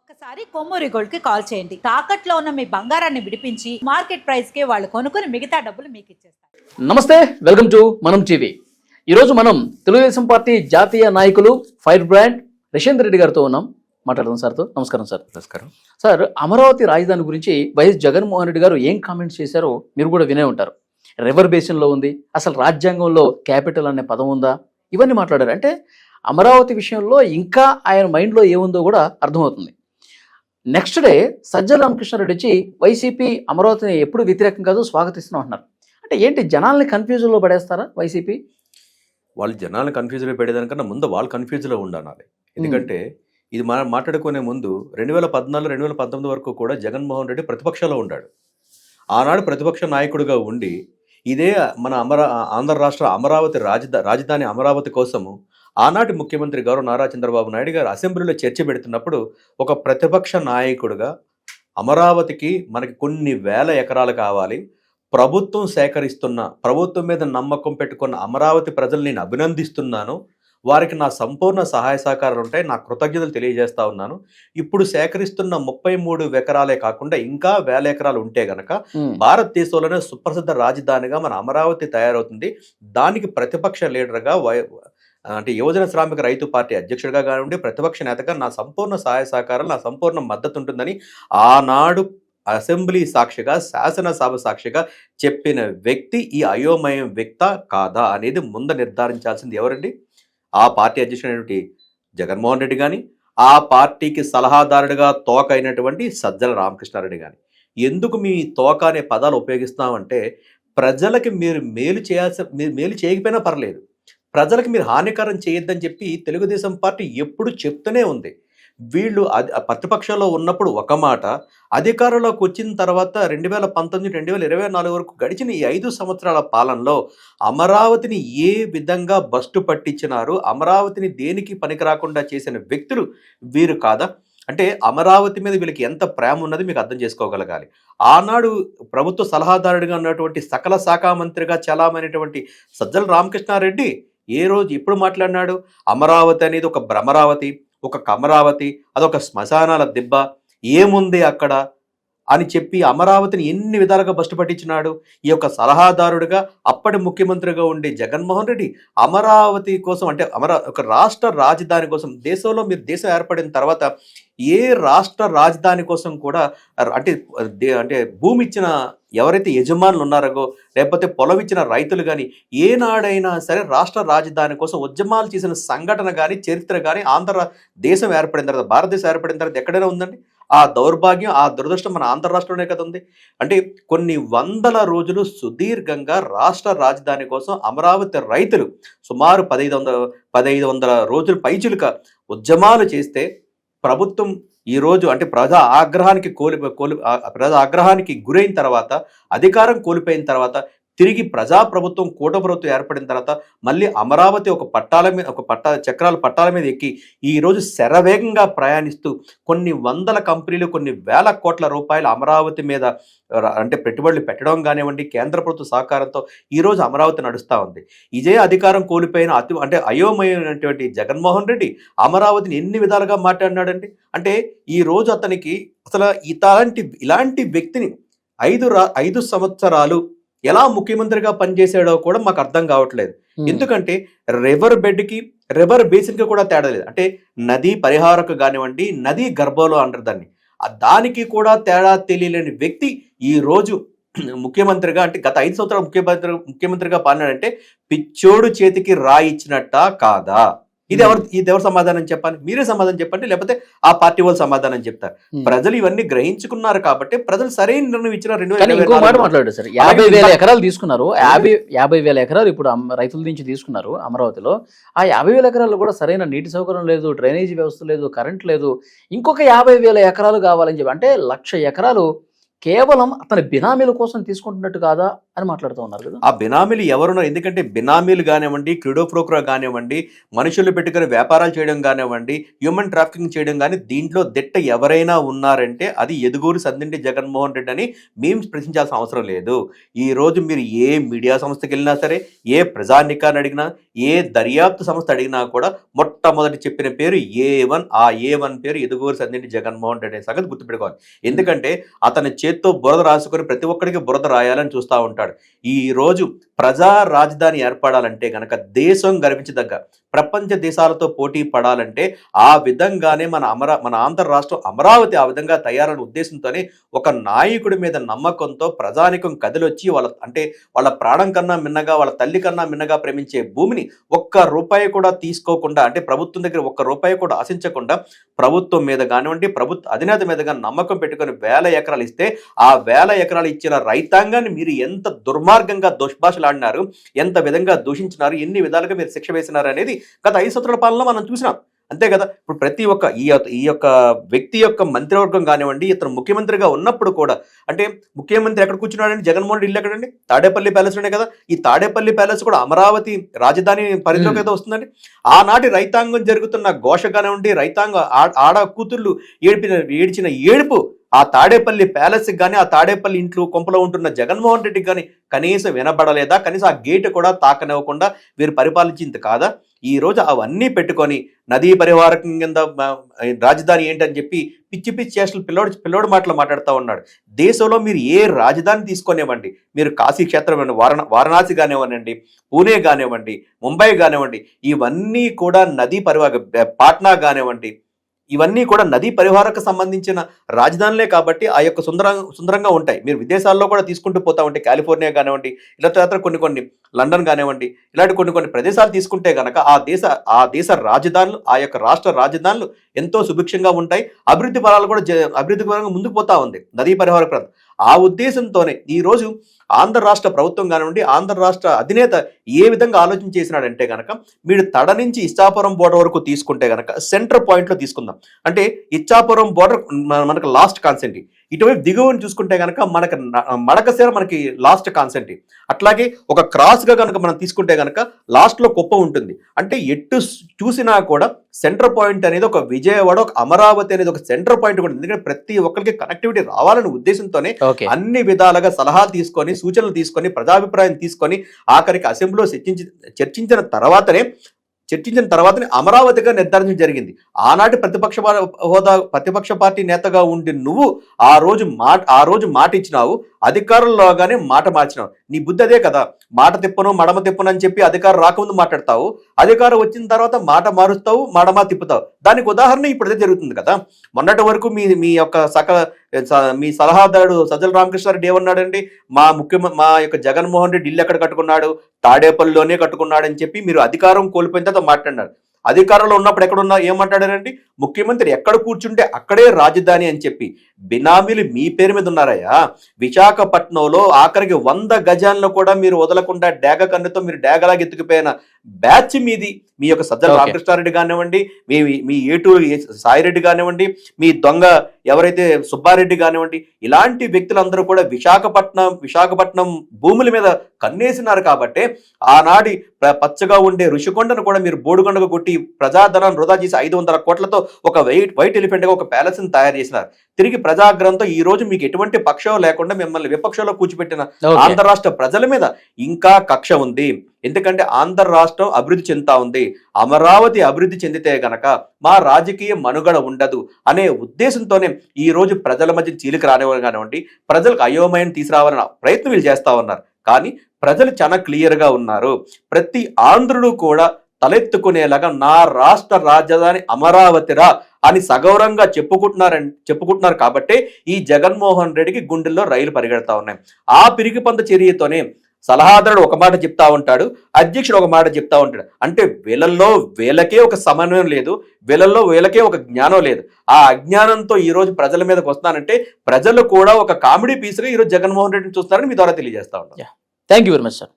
ఒక్కసారి కొమ్మూరి గోల్డ్ కి కాల్ చేయండి. తాకట్లో ఉన్న మీ బంగారాన్ని విడిపించి మార్కెట్ ప్రైస్ కి వాళ్ళు కొనుక్కుని మిగతా డబ్బులు మీకు ఇచ్చేస్తారు. నమస్తే, వెల్కమ్ టు మనం టీవీ. ఈరోజు మనం తెలుగుదేశం పార్టీ జాతీయ నాయకులు ఫైర్ బ్రాండ్ రిషేందర్ రెడ్డి గారితో ఉన్నాం. మాట్లాడదాం సార్తో. నమస్కారం సార్. నమస్కారం సార్, అమరావతి రాజధాని గురించి వైఎస్ జగన్మోహన్ రెడ్డి గారు ఏం కామెంట్స్ చేశారో మీరు కూడా వినే ఉంటారు. రివర్ బేసిన్లో ఉంది, అసలు రాజ్యాంగంలో క్యాపిటల్ అనే పదం ఉందా, ఇవన్నీ మాట్లాడారు. అంటే అమరావతి విషయంలో ఇంకా ఆయన మైండ్లో ఏముందో కూడా అర్థమవుతుంది. నెక్స్ట్ డే సజ్జల రామకృష్ణారెడ్డి వచ్చి వైసీపీ అమరావతిని ఎప్పుడు వ్యతిరేకం కాదు స్వాగతిస్తున్నాం అంటున్నారు. అంటే ఏంటి, జనాల్ని కన్ఫ్యూజన్లో పడేస్తారా వైసీపీ? వాళ్ళు జనాలను కన్ఫ్యూజ్లో పెట్టేదానికన్నా ముందు వాళ్ళు కన్ఫ్యూజ్లో ఉండాలి. ఎందుకంటే ఇది మనం మాట్లాడుకునే ముందు 2014, 2019 వరకు కూడా జగన్మోహన్ రెడ్డి ప్రతిపక్షంలో ఉన్నాడు. ఆనాడు ప్రతిపక్ష నాయకుడిగా ఉండి ఇదే మన ఆంధ్ర రాష్ట్ర అమరావతి రాజధాని అమరావతి కోసము ఆనాటి ముఖ్యమంత్రి గారు నారా చంద్రబాబు నాయుడు గారు అసెంబ్లీలో చర్చ పెడుతున్నప్పుడు ఒక ప్రతిపక్ష నాయకుడిగా అమరావతికి మనకి కొన్ని వేల ఎకరాలు కావాలి, ప్రభుత్వం సేకరిస్తున్న, ప్రభుత్వం మీద నమ్మకం పెట్టుకున్న అమరావతి ప్రజలు నేను అభినందిస్తున్నాను, వారికి నా సంపూర్ణ సహాయ సహకారాలు ఉంటాయి, నా కృతజ్ఞతలు తెలియజేస్తా ఉన్నాను. ఇప్పుడు సేకరిస్తున్న 33 ఎకరాలే కాకుండా ఇంకా 1000 ఎకరాలు ఉంటే గనక భారతదేశంలోనే సుప్రసిద్ధ రాజధానిగా మన అమరావతి తయారవుతుంది. దానికి ప్రతిపక్ష లీడర్గా అంటే యువజన శ్రామిక రైతు పార్టీ అధ్యక్షుడిగా కానివ్వండి, ప్రతిపక్ష నేతగా నా సంపూర్ణ సహాయ సహకారాలు, నా సంపూర్ణ మద్దతు ఉంటుందని ఆనాడు అసెంబ్లీ సాక్షిగా, శాసనసభ సాక్షిగా చెప్పిన వ్యక్తి ఈ అయోమయం వ్యక్త కాదా అనేది ముందు నిర్ధారించాల్సింది ఎవరండి? ఆ పార్టీ అధ్యక్షుడైనటువంటి జగన్మోహన్ రెడ్డి కానీ, ఆ పార్టీకి సలహాదారుడిగా తోక అయినటువంటి సజ్జల రామకృష్ణారెడ్డి కానీ. ఎందుకు మీ తోక అనే పదాలు ఉపయోగిస్తామంటే, ప్రజలకి మీరు మేలు చేయకపోయినా పర్లేదు, ప్రజలకు మీరు హానికరం చేయొద్దని చెప్పి తెలుగుదేశం పార్టీ ఎప్పుడు చెప్తూనే ఉంది. వీళ్ళు ప్రతిపక్షంలో ఉన్నప్పుడు ఒక మాట, అధికారంలోకి వచ్చిన తర్వాత 2019, 2024 వరకు గడిచిన ఈ 5 సంవత్సరాల పాలనలో అమరావతిని ఏ విధంగా బస్టు పట్టించినారు, అమరావతిని దేనికి పనికిరాకుండా చేసిన వ్యక్తులు వీరు కాదా? అంటే అమరావతి మీద వీళ్ళకి ఎంత ప్రేమ ఉన్నది మీకు అర్థం చేసుకోగలగాలి. ఆనాడు ప్రభుత్వ సలహాదారుడిగా ఉన్నటువంటి సకల శాఖ మంత్రిగా చలామైనటువంటి సజ్జల రామకృష్ణారెడ్డి ఏ రోజు ఎప్పుడు మాట్లాడినాడు? అమరావతి అనేది ఒక భ్రమరావతి, ఒక కమరావతి, అదొక శ్మశానాల దిబ్బ, ఏముంది అక్కడ అని చెప్పి అమరావతిని ఎన్ని విధాలుగా బస్టు పట్టించినాడు. ఈ యొక్క సలహాదారుడిగా అప్పటి ముఖ్యమంత్రిగా ఉండే జగన్మోహన్ రెడ్డి అమరావతి కోసం, అంటే ఒక రాష్ట్ర రాజధాని కోసం, దేశంలో మీరు దేశం ఏర్పడిన తర్వాత ఏ రాష్ట్ర రాజధాని కోసం కూడా అంటే భూమి ఇచ్చిన ఎవరైతే యజమానులు ఉన్నారో, లేకపోతే పొలం ఇచ్చిన రైతులు కానీ ఏనాడైనా సరే రాష్ట్ర రాజధాని కోసం ఉద్యమాలు చేసిన సంఘటన కానీ, చరిత్ర కానీ ఆంధ్ర దేశం ఏర్పడిన తర్వాత, భారతదేశం ఏర్పడిన తర్వాత ఎక్కడైనా ఉందండి? ఆ దౌర్భాగ్యం, ఆ దురదృష్టం మన ఆంధ్ర రాష్ట్రంలోనే కదా ఉంది. అంటే కొన్ని వందల రోజులు సుదీర్ఘంగా రాష్ట్ర రాజధాని కోసం అమరావతి రైతులు సుమారు 1500 రోజులు పైచిలుక ఉద్యమాలు చేస్తే ప్రభుత్వం ఈరోజు అంటే ప్రజా ఆగ్రహానికి గురైన తర్వాత, అధికారం కోల్పోయిన తర్వాత, తిరిగి ప్రజాప్రభుత్వం, కూటప్రభుత్వం ఏర్పడిన తర్వాత మళ్ళీ అమరావతి ఒక చక్రాల పట్టాల మీద ఎక్కి ఈరోజు శరవేగంగా ప్రయాణిస్తూ కొన్ని వందల కంపెనీలు, కొన్ని వేల కోట్ల రూపాయలు అమరావతి మీద అంటే పెట్టుబడులు పెట్టడం కానివ్వండి, కేంద్ర ప్రభుత్వ సహకారంతో ఈరోజు అమరావతి నడుస్తూ ఉంది. ఇదే అధికారం కోల్పోయిన అంటే అయోమయమైనటువంటి జగన్మోహన్ రెడ్డి అమరావతిని ఎన్ని విధాలుగా మాట్లాడినాడండి. అంటే ఈరోజు అతనికి అసలు ఇలాంటి వ్యక్తిని 5 సంవత్సరాలు ఎలా ముఖ్యమంత్రిగా పనిచేసాడో కూడా మాకు అర్థం కావట్లేదు. ఎందుకంటే రివర్ బేసిన్కి కూడా తేడా లేదు. అంటే నదీ పరిహారకు కానివ్వండి, నదీ గర్భంలో అంటారు దాన్ని, దానికి కూడా తేడా తెలియలేని వ్యక్తి ఈ రోజు ముఖ్యమంత్రిగా, అంటే గత 5 సంవత్సరాలు ముఖ్యమంత్రిగా పాలినాడంటే పిచ్చోడు చేతికి రాయి ఇచ్చినట్ట కాదా? ఇది ఎవరు సమాధానం చెప్పాలి? మీరే సమాధానం చెప్పండి, లేకపోతే ఆ పార్టీ వాళ్ళు సమాధానం చెప్తారు. ప్రజలు ఇవన్నీ గ్రహించుకున్నారు కాబట్టి ప్రజలు సరైన నిర్ణయం ఇచ్చిన 2024 మాట్లాడారు సార్. 50,000 ఎకరాలు తీసుకున్నారు. 50,000 ఎకరాలు ఇప్పుడు రైతుల నుంచి తీసుకున్నారు అమరావతిలో. ఆ 50,000 ఎకరాలు కూడా సరైన నీటి సౌకర్యం లేదు, డ్రైనేజీ వ్యవస్థ లేదు, కరెంట్ లేదు. ఇంకొక 50,000 ఎకరాలు కావాలని చెప్పి, అంటే 1,00,000 ఎకరాలు కేవలం అతని బినామీల కోసం తీసుకుంటున్నట్టు కాదా అని మాట్లాడుతూ ఉన్నారు కదా. ఆ బినామీలు ఎవరున్నారు? ఎందుకంటే బినామీలు కానివ్వండి, క్రిడో బ్రోకర్ కానివ్వండి, మనుషులు పెట్టుకుని వ్యాపారాలు చేయడం కానివ్వండి, హ్యూమన్ ట్రాఫికింగ్ చేయడం కానీ దీంట్లో దిట్ట ఎవరైనా ఉన్నారంటే అది ఎదుగూరు సందింటి జగన్మోహన్ రెడ్డి అని మేము ప్రశ్నించాల్సిన అవసరం లేదు. ఈ రోజు మీరు ఏ మీడియా సంస్థకి వెళ్ళినా సరే, ఏ ప్రజానికాన్ని అడిగినా, ఏ దర్యాప్తు సంస్థ అడిగినా కూడా మొట్టమొదటి చెప్పిన పేరు A1. ఆ A1 పేరు ఎదుగూరు సందింటి జగన్మోహన్ రెడ్డి అనే సంగతి గుర్తుపెట్టుకోవాలి. ఎందుకంటే అతని చేత్తో బురద రాసుకొని ప్రతి ఒక్కడికి బురద రాయాలని చూస్తూ ఉంటాడు. ఈ రోజు ప్రజా రాజధాని ఏర్పడాలంటే గనక దేశం గర్వించదగ్గ ప్రపంచ దేశాలతో పోటీ పడాలంటే ఆ విధంగానే మన ఆంధ్ర రాష్ట్రం అమరావతి ఆ విధంగా తయారైన ఉద్దేశంతోనే ఒక నాయకుడి మీద నమ్మకంతో ప్రజానికం కదిలొచ్చి వాళ్ళ ప్రాణం కన్నా మిన్నగా, వాళ్ళ తల్లి కన్నా మిన్నగా ప్రేమించే భూమిని ఒక్క రూపాయి కూడా తీసుకోకుండా, అంటే ప్రభుత్వం దగ్గర ఒక్క రూపాయి కూడా ఆశించకుండా ప్రభుత్వం మీద కానివ్వండి, ప్రభుత్వ అధినేత మీద నమ్మకం పెట్టుకొని 1000 ఎకరాలు ఇస్తే ఆ 1000 ఎకరాలు ఇచ్చిన రైతాంగాన్ని మీరు ఎంత దుర్మార్గంగా దుష్భాషలాడినారు, ఎంత విధంగా దూషించినారు, ఎన్ని విధాలుగా మీరు శిక్ష వేసినారు అనేది గత 5 సంవత్సరాల పాలనలో మనం చూసినాం. అంతే కదా. ఇప్పుడు ప్రతి ఒక్క ఈ యొక్క వ్యక్తి యొక్క మంత్రివర్గం కానివ్వండి, ఇతను ముఖ్యమంత్రిగా ఉన్నప్పుడు కూడా, అంటే ముఖ్యమంత్రి ఎక్కడ కూర్చున్నాడండి? జగన్మోహన్ రెడ్డి ఇల్లు ఎక్కడండి? తాడేపల్లి ప్యాలెస్లోనే కదా. ఈ తాడేపల్లి ప్యాలెస్ కూడా అమరావతి రాజధాని పరిధిలోకి అయితే వస్తుందండి. ఆనాటి రైతాంగం జరుగుతున్న ఘోష కానివ్వండి, రైతాంగం ఆడ కూతుర్లు ఏడ్చిన ఏడుపు ఆ తాడేపల్లి ప్యాలెస్కి కానీ, ఆ తాడేపల్లి ఇంట్లో కొంపలో ఉంటున్న జగన్మోహన్ రెడ్డికి కానీ కనీసం వినబడలేదా? కనీసం ఆ గేటు కూడా తాకనివ్వకుండా వీరు పరిపాలించింది కాదా? ఈ రోజు అవన్నీ పెట్టుకొని నదీ పరివారకం కింద రాజధాని ఏంటని చెప్పి పిచ్చి పిచ్చి చేష్టలు పిల్లోడు మాటలు మాట్లాడుతూ ఉన్నాడు. దేశంలో మీరు ఏ రాజధాని తీసుకొనివ్వండి, మీరు కాశీ క్షేత్రం వారణాసి కానివ్వండి, పూణే కానివ్వండి, ముంబై కానివ్వండి, ఇవన్నీ కూడా నదీ పాట్నా కానివ్వండి, ఇవన్నీ కూడా నదీ పరివారకు సంబంధించిన రాజధానులే కాబట్టి ఆ యొక్క సుందరంగా ఉంటాయి. మీరు విదేశాల్లో కూడా తీసుకుంటూ పోతా ఉంటే కాలిఫోర్నియా కానివ్వండి, ఇలా తర్వాత కొన్ని లండన్ కానివ్వండి, ఇలాంటి కొన్ని ప్రదేశాలు తీసుకుంటే కనుక ఆ దేశ రాజధానులు, ఆ యొక్క రాష్ట్ర రాజధానులు ఎంతో సుభిక్షంగా ఉంటాయి. అభివృద్ధి పరంగా ముందుకు పోతా ఉంది నదీ పరివార ప్రాంతం. ఆ ఉద్దేశంతోనే ఈరోజు ఆంధ్ర రాష్ట్ర ప్రభుత్వం కానివ్వండి, ఆంధ్ర రాష్ట్ర అధినేత ఏ విధంగా ఆలోచన చేసినాడంటే కనుక, మీరు తడ నుంచి ఇచ్చాపురం బోర్డర్ వరకు తీసుకుంటే కనుక సెంటర్ పాయింట్లో తీసుకుందాం. అంటే ఇచ్చాపురం బోర్డర్ మనకు లాస్ట్ కాన్సెంట్, ఇటువైపు దిగువని చూసుకుంటే కనుక మనకు మడకశిర మనకి లాస్ట్ కాన్సెంట్. అట్లాగే ఒక క్రాస్గా కనుక మనం తీసుకుంటే కనుక లాస్ట్లో కుప్పం ఉంటుంది. అంటే ఎటు చూసినా కూడా సెంటర్ పాయింట్ అనేది ఒక విజయవాడ, ఒక అమరావతి అనేది ఒక సెంటర్ పాయింట్ కూడా. ఎందుకంటే ప్రతి ఒక్కరికి కనెక్టివిటీ రావాలనే ఉద్దేశంతోనే అన్ని విధాలుగా సలహాలు తీసుకొని, సూచనలు తీసుకొని, ప్రజాభిప్రాయం తీసుకొని ఆఖరికి అసెంబ్లీలో చర్చించిన తర్వాతనే అమరావతిగా నిర్ధారించడం జరిగింది. ఆనాటి ప్రతిపక్ష పార్టీ నేతగా ఉండి నువ్వు ఆ రోజు మాట ఇచ్చినావు, అధికారంలోగానే మాట మార్చినావు. నీ బుద్ధి అదే కదా. మాట తిప్పను మడమ తిప్పను అని చెప్పి అధికారం రాకముందు మాట్లాడతావు, అధికారం వచ్చిన తర్వాత మాట మారుస్తావు, మడమ తిప్పుతావు. దానికి ఉదాహరణ ఇప్పుడు అదే జరుగుతుంది కదా. మొన్నటి వరకు మీ మీ సలహాదారుడు సజ్జల రామకృష్ణారెడ్డి ఏమన్నాడండి? మా యొక్క జగన్మోహన్ రెడ్డి ఇల్లు ఎక్కడ కట్టుకున్నాడు? తాడేపల్లిలోనే కట్టుకున్నాడు అని చెప్పి మీరు అధికారం కోల్పోయిన తర్వాత మాట్లాడినారు. అధికారంలో ఉన్నప్పుడు ఎక్కడున్నా ఏమంటాడారండి? ముఖ్యమంత్రి ఎక్కడ కూర్చుంటే అక్కడే రాజధాని అని చెప్పి. బినామీలు మీ పేరు మీద ఉన్నారయ్యా. విశాఖపట్నంలో ఆఖరికి 100 గజాలను కూడా మీరు వదలకుండా డేగ కన్నుతో మీరు డేగలాగా ఎత్తుకుపోయిన బ్యాచ్ మీది. మీ యొక్క సజ్జల రామకృష్ణారెడ్డి కానివ్వండి, మీ ఏటూరు సాయిరెడ్డి కానివ్వండి, మీ దొంగ ఎవరైతే సుబ్బారెడ్డి కానివ్వండి, ఇలాంటి వ్యక్తులందరూ కూడా విశాఖపట్నం భూముల మీద కన్నేసినారు. కాబట్టి ఆనాడి పచ్చగా ఉండే ఋషికొండను కూడా మీరు బోడుకొండగా కొట్టి ప్రజాధనాన్ని వృధా చేసి 500 కోట్లతో ఒక వైట్ ఎలిఫెంట్గా ఒక ప్యాలెస్ ని తయారు చేసినారు. తిరిగి ప్రజాగ్రహంతో ఈ రోజు మీకు ఎటువంటి పక్షం లేకుండా మిమ్మల్ని విపక్షంలో కూర్చిపెట్టిన ఆంధ్ర రాష్ట్ర ప్రజల మీద ఇంకా కక్ష ఉంది. ఎందుకంటే ఆంధ్ర రాష్ట్రం అభివృద్ధి చెందుతా ఉంది. అమరావతి అభివృద్ధి చెందితే గనక మా రాజకీయ మనుగడ ఉండదు అనే ఉద్దేశంతోనే ఈ రోజు ప్రజల మధ్య చీలిక రానివ్వడం కానివ్వండి, ప్రజలకు అయోమయం తీసుకురావాలన్న ప్రయత్నం వీళ్ళు చేస్తా ఉన్నారు. కానీ ప్రజలు చాలా క్లియర్గా ఉన్నారు. ప్రతి ఆంధ్రుడు కూడా తలెత్తుకునేలాగా నా రాష్ట్ర రాజధాని అమరావతిరా అని సగౌరవంగా చెప్పుకుంటున్నారు. కాబట్టి ఈ జగన్మోహన్ రెడ్డికి గుండెల్లో రైలు పరిగెడతా ఉన్నాయి. ఆ పిరికి పంద చర్యతోనే సలహాదారుడు ఒక మాట చెప్తా ఉంటాడు, అధ్యక్షుడు ఒక మాట చెప్తా ఉంటాడు. అంటే వీళ్ళకే ఒక సమన్వయం లేదు, వీళ్ళకే ఒక జ్ఞానం లేదు. ఆ అజ్ఞానంతో ఈ రోజు ప్రజల మీదకి వస్తానంటే ప్రజలు కూడా ఒక కామెడీ పీస్గా ఈరోజు జగన్మోహన్ రెడ్డిని చూస్తారని మీ ద్వారా తెలియజేస్తా ఉంటాను. Thank you very much sir.